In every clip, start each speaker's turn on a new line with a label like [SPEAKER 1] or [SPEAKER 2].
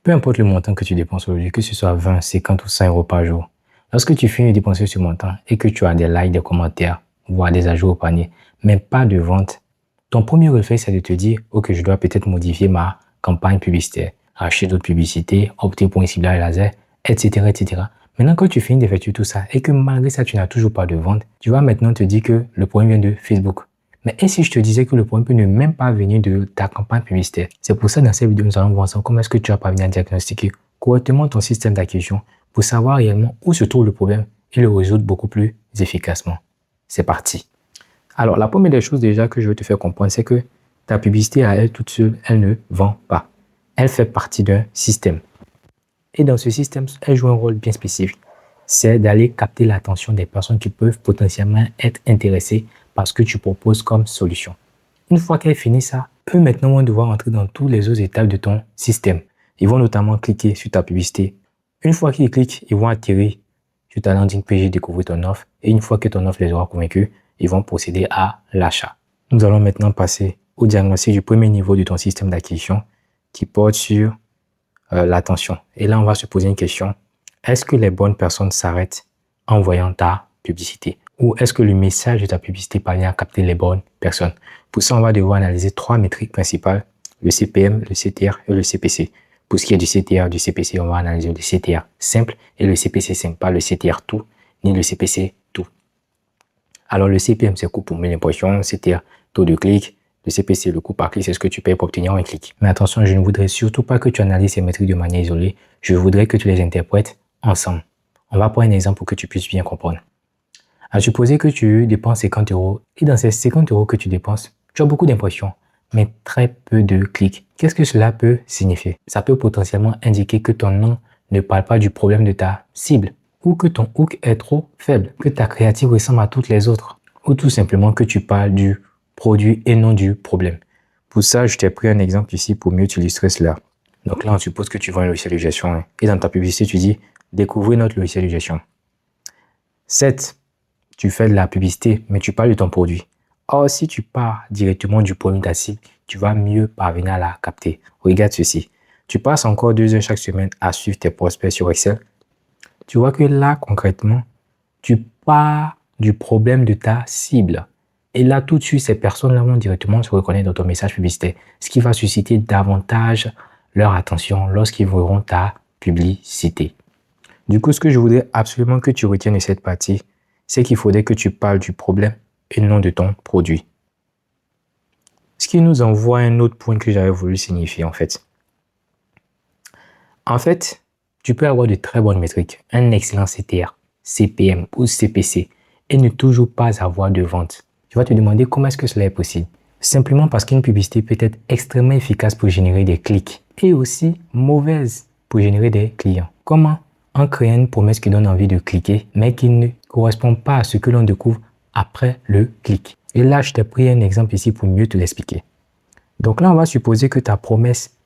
[SPEAKER 1] Peu importe le montant que tu dépenses aujourd'hui, que ce soit 20, 50 ou 100 euros par jour, lorsque tu finis de dépenser ce montant et que tu as des likes, des commentaires, voire des ajouts au panier, mais pas de vente, ton premier réflexe, c'est de te dire, OK, je dois peut-être modifier ma campagne publicitaire, acheter d'autres publicités, opter pour un ciblage laser, etc., etc. Maintenant, quand tu finis d'effectuer tout ça et que malgré ça, tu n'as toujours pas de vente, tu vas maintenant te dire que le problème vient de Facebook. Mais et si je te disais que le problème peut ne même pas venir de ta campagne publicitaire? C'est pour ça, dans cette vidéo, nous allons voir ensemble comment est-ce que tu vas parvenir à diagnostiquer correctement ton système d'acquisition pour savoir réellement où se trouve le problème et le résoudre beaucoup plus efficacement. C'est parti. Alors, la première des choses déjà que je veux te faire comprendre, c'est que ta publicité à elle toute seule, elle ne vend pas. Elle fait partie d'un système. Et dans ce système, elle joue un rôle bien spécifique. C'est d'aller capter l'attention des personnes qui peuvent potentiellement être intéressées par ce que tu proposes comme solution. Une fois qu'elle finit ça, eux maintenant vont devoir entrer dans toutes les autres étapes de ton système. Ils vont notamment cliquer sur ta publicité. Une fois qu'ils cliquent, ils vont atterrir sur ta landing page et découvrir ton offre. Et une fois que ton offre les aura convaincus, ils vont procéder à l'achat. Nous allons maintenant passer au diagnostic du premier niveau de ton système d'acquisition qui porte sur l'attention. Et là, on va se poser une question. Est-ce que les bonnes personnes s'arrêtent en voyant ta publicité? Ou est-ce que le message de ta publicité parvient à capter les bonnes personnes? Pour ça, on va devoir analyser trois métriques principales, le CPM, le CTR et le CPC. Pour ce qui est du CTR, du CPC, on va analyser le CTR simple et le CPC simple, pas le CTR tout, ni le CPC tout. Alors, le CPM, c'est coût pour 1000 impressions, le CTR, taux de clic, le CPC, le coût par clic, c'est ce que tu payes pour obtenir un clic. Mais attention, je ne voudrais surtout pas que tu analyses ces métriques de manière isolée, je voudrais que tu les interprètes ensemble. On va prendre un exemple pour que tu puisses bien comprendre. À supposer que tu dépenses 50 euros et dans ces 50 euros que tu dépenses, tu as beaucoup d'impressions, mais très peu de clics. Qu'est-ce que cela peut signifier? Ça peut potentiellement indiquer que ton nom ne parle pas du problème de ta cible, ou que ton hook est trop faible, que ta créative ressemble à toutes les autres, ou tout simplement que tu parles du produit et non du problème. Pour ça, je t'ai pris un exemple ici pour mieux t'illustrer cela. Donc là, on suppose que tu vends un logiciel de gestion et dans ta publicité, tu dis « Découvrez notre logiciel de gestion ». 7. Tu fais de la publicité, mais tu parles de ton produit. Or, si tu pars directement du problème de ta cible, tu vas mieux parvenir à la capter. Regarde ceci. Tu passes encore 2 heures chaque semaine à suivre tes prospects sur Excel. Tu vois que là, concrètement, tu pars du problème de ta cible. Et là, tout de suite, ces personnes-là vont directement se reconnaître dans ton message publicitaire, ce qui va susciter davantage leur attention lorsqu'ils verront ta publicité. Du coup, ce que je voudrais absolument que tu retiennes de cette partie, c'est qu'il faudrait que tu parles du problème et non de ton produit. Ce qui nous envoie un autre point que j'avais voulu signifier en fait. En fait, tu peux avoir de très bonnes métriques, un excellent CTR, CPM ou CPC et ne toujours pas avoir de vente. Tu vas te demander comment est-ce que cela est possible. Simplement parce qu'une publicité peut être extrêmement efficace pour générer des clics et aussi mauvaise pour générer des clients. Comment? En créant une promesse qui donne envie de cliquer, mais qui ne correspond pas à ce que l'on découvre après le clic. Et là, je t'ai pris un exemple ici pour mieux te l'expliquer. Donc là, on va supposer que ta promesse,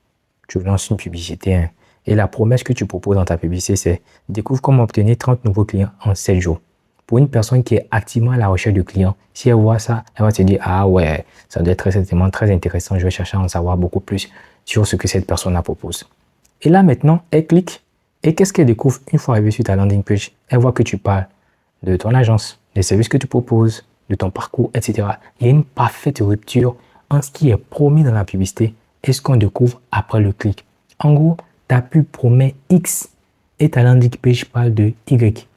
[SPEAKER 1] tu lances une publicité, et la promesse que tu proposes dans ta publicité, c'est découvre comment obtenir 30 nouveaux clients en 7 jours. Pour une personne qui est activement à la recherche de clients, si elle voit ça, elle va se dire, ah ouais, ça doit être très certainement très intéressant, je vais chercher à en savoir beaucoup plus sur ce que cette personne-là propose. Et là, maintenant, elle clique. Et qu'est-ce qu'elle découvre une fois arrivée sur ta landing page? Elle voit que tu parles de ton agence, des services que tu proposes, de ton parcours, etc. Il y a une parfaite rupture entre ce qui est promis dans la publicité et ce qu'on découvre après le clic. En gros, ta pub promet X et ta landing page parle de Y.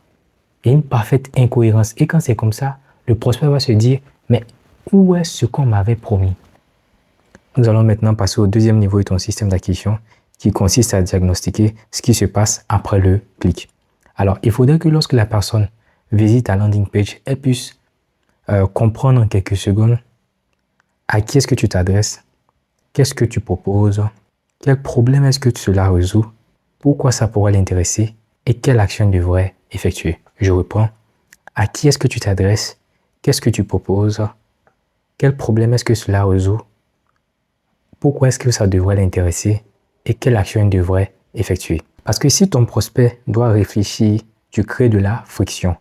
[SPEAKER 1] Il y a une parfaite incohérence. Et quand c'est comme ça, le prospect va se dire, mais où est ce qu'on m'avait promis? Nous allons maintenant passer au deuxième niveau de ton système d'acquisition qui consiste à diagnostiquer ce qui se passe après le clic. Alors, il faudrait que lorsque la personne visite ta landing page, elle puisse comprendre en quelques secondes à qui est-ce que tu t'adresses, qu'est-ce que tu proposes, quel problème est-ce que cela résout, pourquoi ça pourrait l'intéresser et quelle action devrait effectuer. Je reprends. À qui est-ce que tu t'adresses, qu'est-ce que tu proposes, quel problème est-ce que cela résout, pourquoi est-ce que ça devrait l'intéresser et quelle action il devrait effectuer. Parce que si ton prospect doit réfléchir, tu crées de la friction.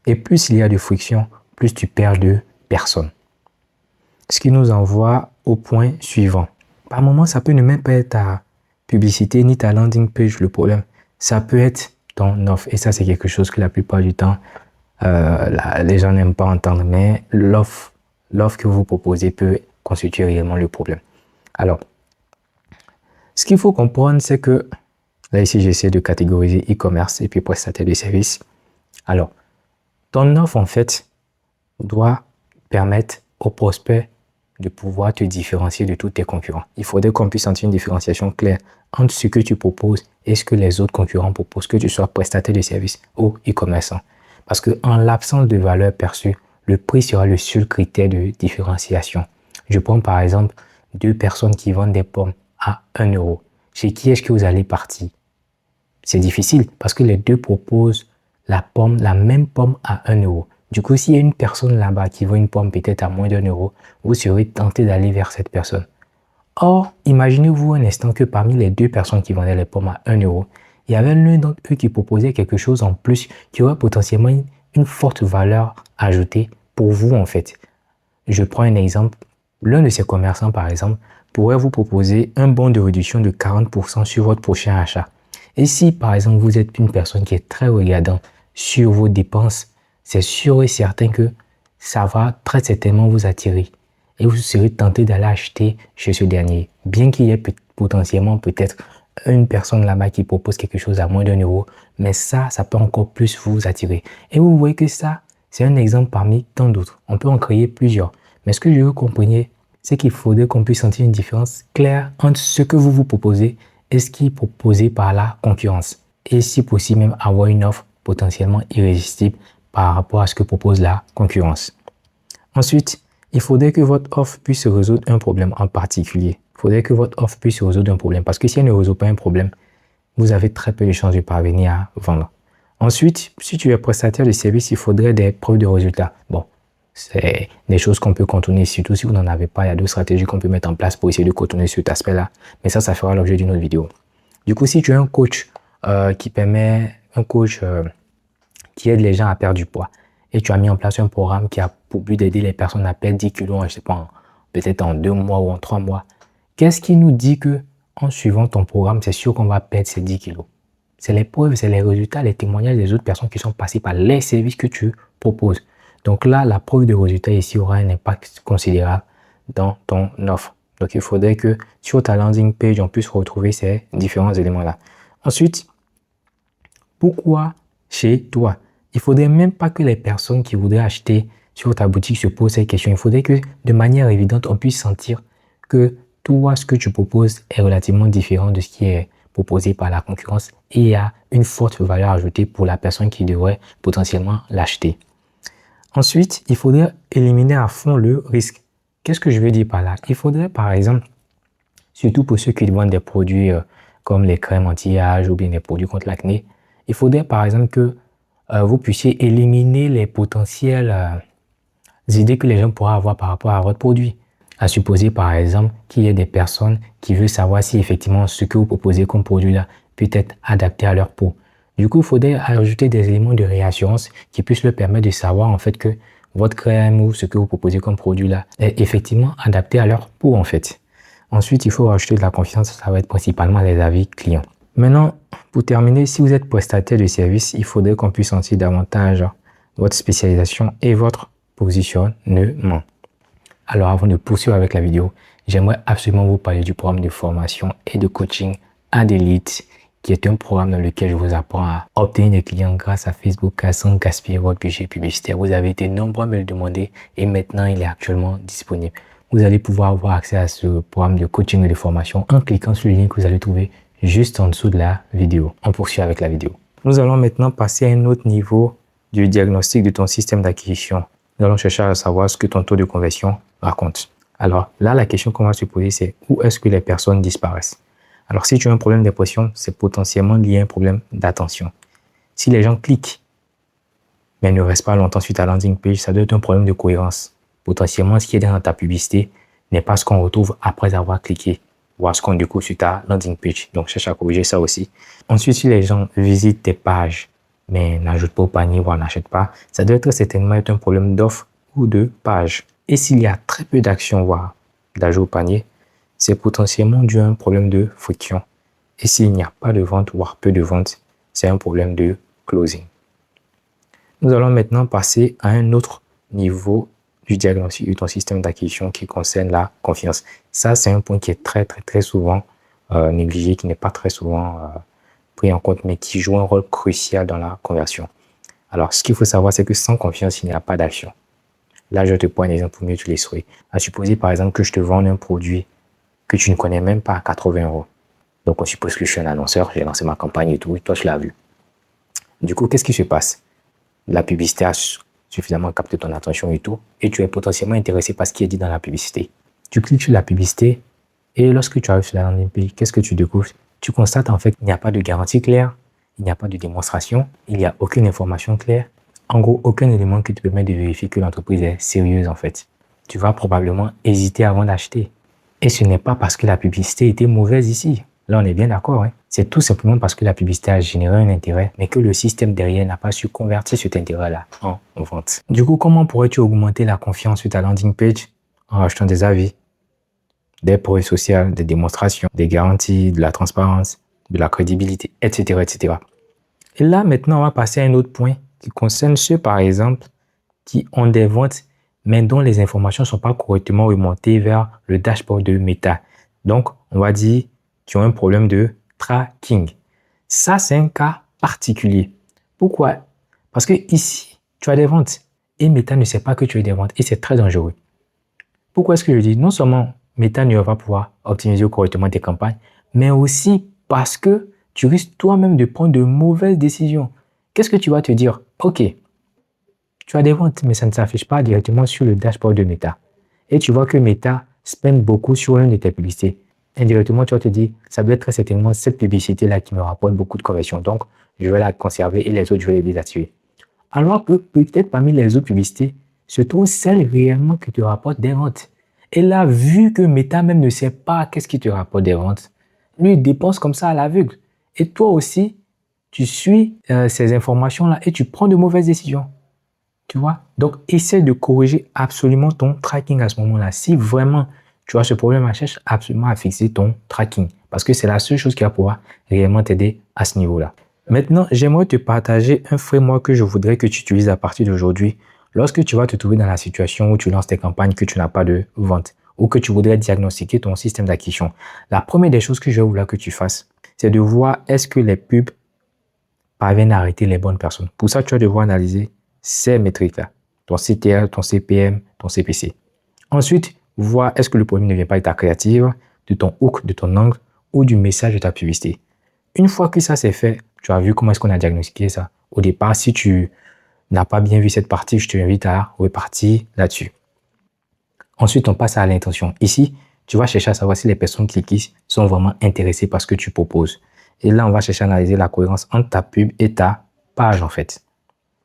[SPEAKER 1] Et plus il y a de friction, plus tu perds de personnes. Ce qui nous envoie au point suivant. Par moment, ça peut ne même pas être ta publicité ni ta landing page le problème. Ça peut être ton offre. Et ça, c'est quelque chose que la plupart du temps, les gens n'aiment pas entendre. Mais l'offre que vous proposez peut constituer réellement le problème. Alors, ce qu'il faut comprendre, c'est que, là ici, j'essaie de catégoriser e-commerce et puis prestataire de services. Alors, ton offre, en fait, doit permettre aux prospects de pouvoir te différencier de tous tes concurrents. Il faudrait qu'on puisse sentir une différenciation claire entre ce que tu proposes et ce que les autres concurrents proposent, que tu sois prestataire de services ou e-commerçant. Parce qu'en l'absence de valeur perçue, le prix sera le seul critère de différenciation. Je prends par exemple 2 personnes qui vendent des pommes à 1 euro. Chez qui est-ce que vous allez partir? C'est difficile parce que les deux proposent la même pomme à 1 euro. Du coup, s'il y a une personne là-bas qui vend une pomme peut-être à moins d'1 euro, vous serez tenté d'aller vers cette personne. Or, imaginez-vous un instant que parmi les 2 personnes qui vendaient les pommes à 1 euro, il y avait l'un d'entre eux qui proposait quelque chose en plus qui aurait potentiellement une forte valeur ajoutée pour vous en fait. Je prends un exemple. L'un de ces commerçants, par exemple, pourrait vous proposer un bon de réduction de 40% sur votre prochain achat. Et si, par exemple, vous êtes une personne qui est très regardante sur vos dépenses, c'est sûr et certain que ça va très certainement vous attirer. Et vous serez tenté d'aller acheter chez ce dernier. Bien qu'il y ait potentiellement peut-être une personne là-bas qui propose quelque chose à moins d'1 euro, mais ça peut encore plus vous attirer. Et vous voyez que ça, c'est un exemple parmi tant d'autres. On peut en créer plusieurs. Mais ce que je veux que vous compreniez, c'est qu'il faudrait qu'on puisse sentir une différence claire entre ce que vous proposez et ce qui est proposé par la concurrence. Et si possible, même avoir une offre potentiellement irrésistible par rapport à ce que propose la concurrence. Ensuite, il faudrait que votre offre puisse résoudre un problème en particulier. Il faudrait que votre offre puisse résoudre un problème parce que si elle ne résout pas un problème, vous avez très peu de chances de parvenir à vendre. Ensuite, si tu es prestataire de service, il faudrait des preuves de résultats. Bon, c'est des choses qu'on peut contourner, surtout si vous n'en avez pas. Il y a 2 stratégies qu'on peut mettre en place pour essayer de contourner cet aspect-là. Mais ça fera l'objet d'une autre vidéo. Du coup, si tu es un coach qui aide les gens à perdre du poids et tu as mis en place un programme qui a pour but d'aider les personnes à perdre 10 kilos, je sais pas, peut-être en 2 mois ou en 3 mois, qu'est-ce qui nous dit que en suivant ton programme, c'est sûr qu'on va perdre ces 10 kilos? C'est les preuves, c'est les résultats, les témoignages des autres personnes qui sont passées par les services que tu proposes. Donc là, la preuve de résultat ici aura un impact considérable dans ton offre. Donc il faudrait que sur ta landing page, on puisse retrouver ces différents éléments-là. Ensuite, pourquoi chez toi? Il ne faudrait même pas que les personnes qui voudraient acheter sur ta boutique se posent ces questions. Il faudrait que de manière évidente, on puisse sentir que toi, ce que tu proposes est relativement différent de ce qui est proposé par la concurrence et il y a une forte valeur ajoutée pour la personne qui devrait potentiellement l'acheter. Ensuite, il faudrait éliminer à fond le risque. Qu'est-ce que je veux dire par là? Il faudrait par exemple, surtout pour ceux qui vendent des produits comme les crèmes anti-âge ou bien des produits contre l'acné, il faudrait par exemple que vous puissiez éliminer les potentielles idées que les gens pourraient avoir par rapport à votre produit. À supposer par exemple qu'il y ait des personnes qui veulent savoir si effectivement ce que vous proposez comme produit là peut être adapté à leur peau. Du coup, il faudrait ajouter des éléments de réassurance qui puissent leur permettre de savoir en fait que votre crème ou ce que vous proposez comme produit là est effectivement adapté à leur peau en fait. Ensuite, il faut rajouter de la confiance, ça va être principalement les avis clients. Maintenant, pour terminer, si vous êtes prestataire de service, il faudrait qu'on puisse sentir davantage votre spécialisation et votre positionnement. Alors, avant de poursuivre avec la vidéo, j'aimerais absolument vous parler du programme de formation et de coaching Adélite, qui est un programme dans lequel je vous apprends à obtenir des clients grâce à Facebook sans gaspiller votre budget publicitaire. Vous avez été nombreux à me le demander et maintenant, il est actuellement disponible. Vous allez pouvoir avoir accès à ce programme de coaching et de formation en cliquant sur le lien que vous allez trouver juste en dessous de la vidéo. On poursuit avec la vidéo. Nous allons maintenant passer à un autre niveau du diagnostic de ton système d'acquisition. Nous allons chercher à savoir ce que ton taux de conversion raconte. Alors là, la question qu'on va se poser, c'est où est-ce que les personnes disparaissent? Alors si tu as un problème d'impression, c'est potentiellement lié à un problème d'attention. Si les gens cliquent, mais ne restent pas longtemps sur ta landing page, ça doit être un problème de cohérence. Potentiellement, ce qui est dans ta publicité n'est pas ce qu'on retrouve après avoir cliqué ou à ce qu'on découvre sur ta landing page. Donc, cherche à corriger ça aussi. Ensuite, si les gens visitent tes pages, mais n'ajoutent pas au panier, voire n'achètent pas, ça doit être certainement un problème d'offre ou de page. Et s'il y a très peu d'actions, voire d'ajout au panier, c'est potentiellement dû à un problème de friction. Et s'il n'y a pas de vente, voire peu de vente, c'est un problème de closing. Nous allons maintenant passer à un autre niveau du diagnostic de ton système d'acquisition qui concerne la confiance. Ça, c'est un point qui est très souvent négligé, qui n'est pas très souvent pris en compte, mais qui joue un rôle crucial dans la conversion. Alors, ce qu'il faut savoir, c'est que sans confiance, il n'y a pas d'action. Là, je te prends un exemple pour mieux t'illustrer. À supposer, par exemple, que je te vende un produit que tu ne connais même pas à 80 €. Donc, on suppose que je suis un annonceur, j'ai lancé ma campagne et tout, et toi, tu l'as vu. Du coup, qu'est-ce qui se passe? La publicité a suffisamment capté ton attention et tout, et tu es potentiellement intéressé par ce qui est dit dans la publicité. Tu cliques sur la publicité, et lorsque tu arrives sur la landing page, qu'est-ce que tu découvres? Tu constates en fait qu'il n'y a pas de garantie claire, il n'y a pas de démonstration, il n'y a aucune information claire. En gros, aucun élément qui te permet de vérifier que l'entreprise est sérieuse en fait. Tu vas probablement hésiter avant d'acheter. Et ce n'est pas parce que la publicité était mauvaise ici. Là, on est bien d'accord. Hein? C'est tout simplement parce que la publicité a généré un intérêt, mais que le système derrière n'a pas su convertir cet intérêt-là en vente. Du coup, comment pourrais-tu augmenter la confiance sur ta landing page? En achetant des avis, des preuves sociales, des démonstrations, des garanties, de la transparence, de la crédibilité, etc., etc. Et là, maintenant, on va passer à un autre point qui concerne ceux, par exemple, qui ont des ventes, mais dont les informations ne sont pas correctement remontées vers le dashboard de Meta. Donc, on va dire qu'ils ont un problème de tracking. Ça, c'est un cas particulier. Pourquoi? Parce que ici, tu as des ventes et Meta ne sait pas que tu as des ventes et c'est très dangereux. Pourquoi est-ce que je dis? Non seulement Meta ne va pas pouvoir optimiser correctement tes campagnes, mais aussi parce que tu risques toi-même de prendre de mauvaises décisions. Qu'est-ce que tu vas te dire? Ok, tu as des ventes, mais ça ne s'affiche pas directement sur le dashboard de Meta. Et tu vois que Meta spend beaucoup sur une de tes publicités. Indirectement, tu vas te dire, ça doit être très certainement cette publicité-là qui me rapporte beaucoup de conversions. Donc, je vais la conserver et les autres, je vais les désactiver. Alors que peut-être parmi les autres publicités, se trouve celle réellement qui te rapporte des ventes. Et là, vu que Meta même ne sait pas qu'est-ce qui te rapporte des ventes, lui, il dépense comme ça à l'aveugle. Et toi aussi, tu suis ces informations-là et tu prends de mauvaises décisions. Tu vois? Donc, essaie de corriger absolument ton tracking à ce moment-là. Si vraiment tu as ce problème, cherche absolument à fixer ton tracking. Parce que c'est la seule chose qui va pouvoir réellement t'aider à ce niveau-là. Maintenant, j'aimerais te partager un framework que je voudrais que tu utilises à partir d'aujourd'hui. Lorsque tu vas te trouver dans la situation où tu lances tes campagnes, que tu n'as pas de vente ou que tu voudrais diagnostiquer ton système d'acquisition, la première des choses que je vais vouloir que tu fasses, c'est de voir est-ce que les pubs parviennent à arrêter les bonnes personnes. Pour ça, tu vas devoir analyser ces métriques-là, ton CTR, ton CPM, ton CPC. Ensuite, voir est-ce que le problème ne vient pas de ta créative, de ton hook, de ton angle ou du message de ta publicité. Une fois que ça c'est fait, tu as vu comment est-ce qu'on a diagnostiqué ça. Au départ, si tu n'as pas bien vu cette partie, je t'invite à repartir là-dessus. Ensuite, on passe à l'intention. Ici, tu vas chercher à savoir si les personnes qui cliquent sont vraiment intéressées par ce que tu proposes. Et là, on va chercher à analyser la cohérence entre ta pub et ta page en fait.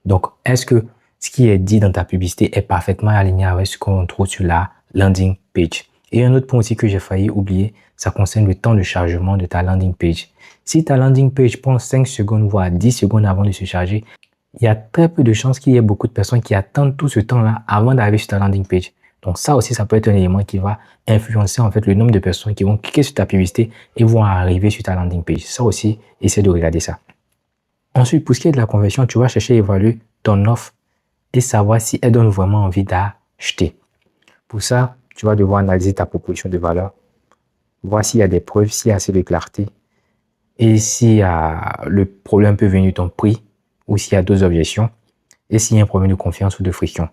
[SPEAKER 1] Donc, est-ce que ce qui est dit dans ta publicité est parfaitement aligné avec ce qu'on trouve sur la landing page? Et un autre point aussi que j'ai failli oublier, ça concerne le temps de chargement de ta landing page. Si ta landing page prend 5 secondes, voire 10 secondes avant de se charger, il y a très peu de chances qu'il y ait beaucoup de personnes qui attendent tout ce temps-là avant d'arriver sur ta landing page. Donc ça aussi, ça peut être un élément qui va influencer en fait le nombre de personnes qui vont cliquer sur ta publicité et vont arriver sur ta landing page. Ça aussi, essaie de regarder ça. Ensuite, pour ce qui est de la conversion, tu vas chercher à évaluer ton offre et savoir si elle donne vraiment envie d'acheter. Pour ça, tu vas devoir analyser ta proposition de valeur, voir s'il y a des preuves, s'il y a assez de clarté et si le problème peut venir de ton prix ou s'il y a d'autres objections et s'il y a un problème de confiance ou de friction.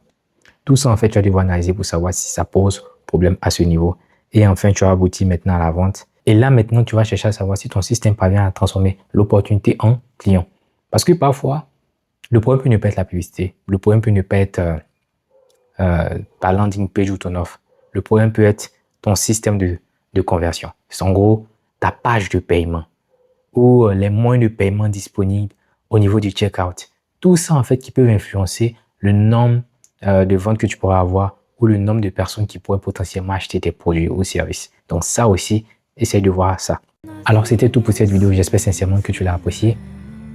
[SPEAKER 1] Tout ça, en fait, tu vas devoir analyser pour savoir si ça pose problème à ce niveau. Et enfin, tu vas aboutir maintenant à la vente. Et là, maintenant, tu vas chercher à savoir si ton système parvient à transformer l'opportunité en client. Parce que parfois, le problème peut ne pas être la publicité. Le problème peut ne pas être ta landing page ou ton offre. Le problème peut être ton système de conversion. C'est en gros ta page de paiement ou les moyens de paiement disponibles au niveau du checkout. Tout ça, en fait, qui peut influencer le nombre de ventes que tu pourras avoir ou le nombre de personnes qui pourraient potentiellement acheter tes produits ou services. Donc ça aussi, essaye de voir ça. Alors, c'était tout pour cette vidéo. J'espère sincèrement que tu l'as apprécié.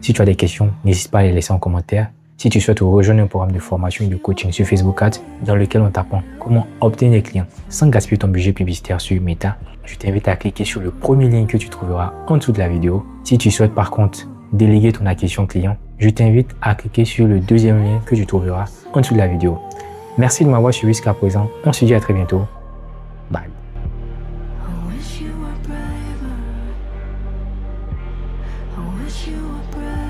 [SPEAKER 1] Si tu as des questions, n'hésite pas à les laisser en commentaire. Si tu souhaites rejoindre un programme de formation et de coaching sur Facebook Ads dans lequel on t'apprend comment obtenir des clients sans gaspiller ton budget publicitaire sur Meta, je t'invite à cliquer sur le premier lien que tu trouveras en dessous de la vidéo. Si tu souhaites par contre déléguer ton acquisition client, je t'invite à cliquer sur le deuxième lien que tu trouveras en dessous de la vidéo. Merci de m'avoir suivi jusqu'à présent. On se dit à très bientôt. Bye.
[SPEAKER 2] I wish you were braver. I wish you were braver.